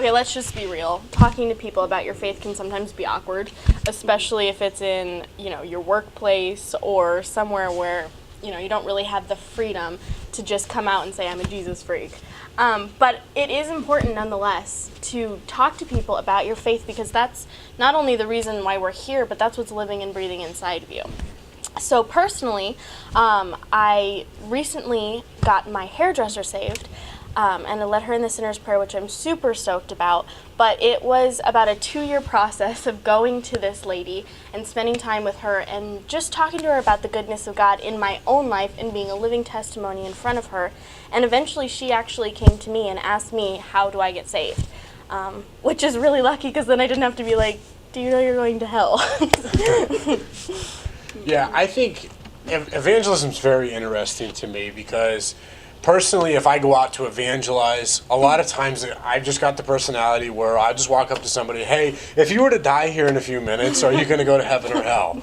Okay, let's just be real. Talking to people about your faith can sometimes be awkward, especially if it's in, your workplace or somewhere where, you don't really have the freedom to just come out and say, I'm a Jesus freak. But it is important nonetheless to talk to people about your faith, because that's not only the reason why we're here, but that's what's living and breathing inside of you. So personally, I recently got my hairdresser saved, and I led her in the sinner's prayer, which I'm super stoked about. But it was about a 2-year process of going to this lady and spending time with her and just talking to her about the goodness of God in my own life and being a living testimony in front of her. And eventually she actually came to me and asked me, how do I get saved? Which is really lucky, because then I didn't have to be like, do you know you're going to hell? Yeah, I think evangelism is very interesting to me, because personally, if I go out to evangelize, a lot of times I've just got the personality where I just walk up to somebody, hey, if you were to die here in a few minutes, are you going to go to heaven or hell?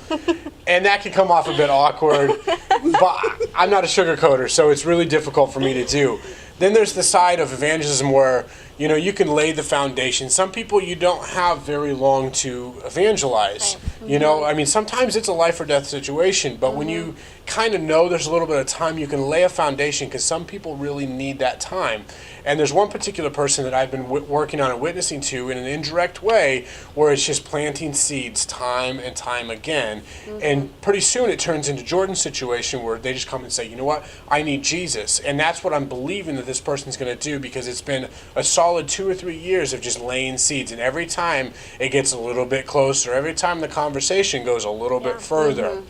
And that can come off a bit awkward, but I'm not a sugarcoater, so it's really difficult for me to do. Then there's the side of evangelism where, you can lay the foundation. Some people you don't have very long to evangelize. Right. Sometimes it's a life or death situation, but when you kind of know there's a little bit of time, you can lay a foundation, because some people really need that time. And there's one particular person that I've been working on and witnessing to in an indirect way, where it's just planting seeds time and time again. And pretty soon it turns into Jordan's situation, where they just come and say, you know what, I need Jesus. And that's what I'm believing that this person's going to do, because it's been a solid 2 or 3 years of just laying seeds. And every time it gets a little bit closer, every time the conversation goes a little bit further.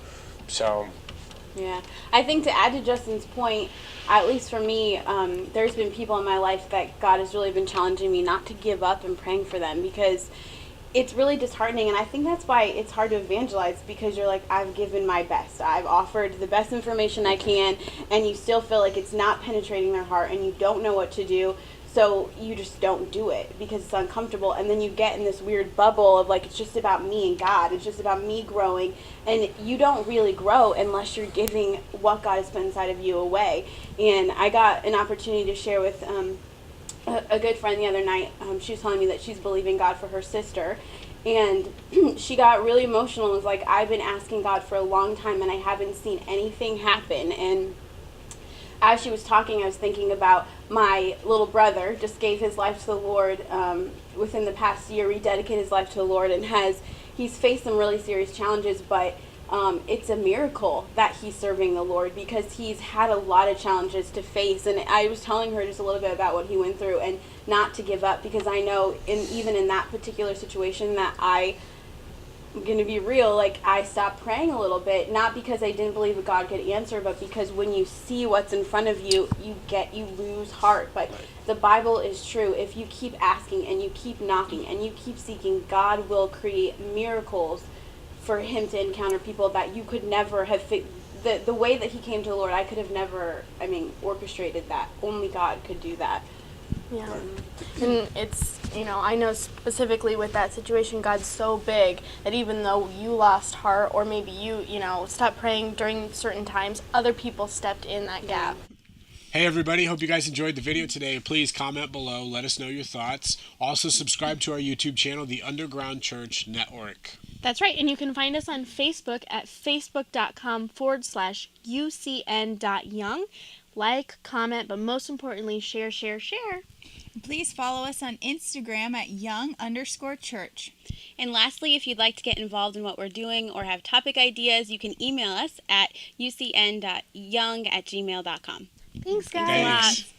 So... Yeah, I think to add to Justin's point, at least for me, there's been people in my life that God has really been challenging me not to give up and praying for them, because it's really disheartening. And I think that's why it's hard to evangelize, because you're like, I've given my best. I've offered the best information I can, and you still feel like it's not penetrating their heart, and you don't know what to do. So you just don't do it because it's uncomfortable. And then you get in this weird bubble of like, it's just about me and God. It's just about me growing. And you don't really grow unless you're giving what God has put inside of you away. And I got an opportunity to share with a good friend the other night. She was telling me that she's believing God for her sister. And she got really emotional and was like, I've been asking God for a long time and I haven't seen anything happen. And as she was talking, I was thinking about my little brother just gave his life to the Lord within the past year, rededicated his life to the Lord, and he's faced some really serious challenges, but it's a miracle that he's serving the Lord, because he's had a lot of challenges to face. And I was telling her just a little bit about what he went through, and not to give up, because I know even in that particular situation that I'm going to be real, like I stopped praying a little bit, not because I didn't believe that God could answer, but because when you see what's in front of you, you lose heart. But the Bible is true. If you keep asking and you keep knocking and you keep seeking, God will create miracles for him to encounter people that you could never have the way that he came to the Lord. I could have never orchestrated that. Only God could do that. Yeah. And it's, I know specifically with that situation, God's so big that even though you lost heart, or maybe you stopped praying during certain times, other people stepped in that gap. Hey everybody, hope you guys enjoyed the video today. Please comment below, let us know your thoughts. Also subscribe to our YouTube channel, The Underground Church Network. That's right, and you can find us on Facebook at facebook.com/UCN.young. Like, comment, but most importantly, share. Please follow us on Instagram at young_church. And lastly, if you'd like to get involved in what we're doing or have topic ideas, you can email us at ucn.young@gmail.com. Thanks, guys. Thanks.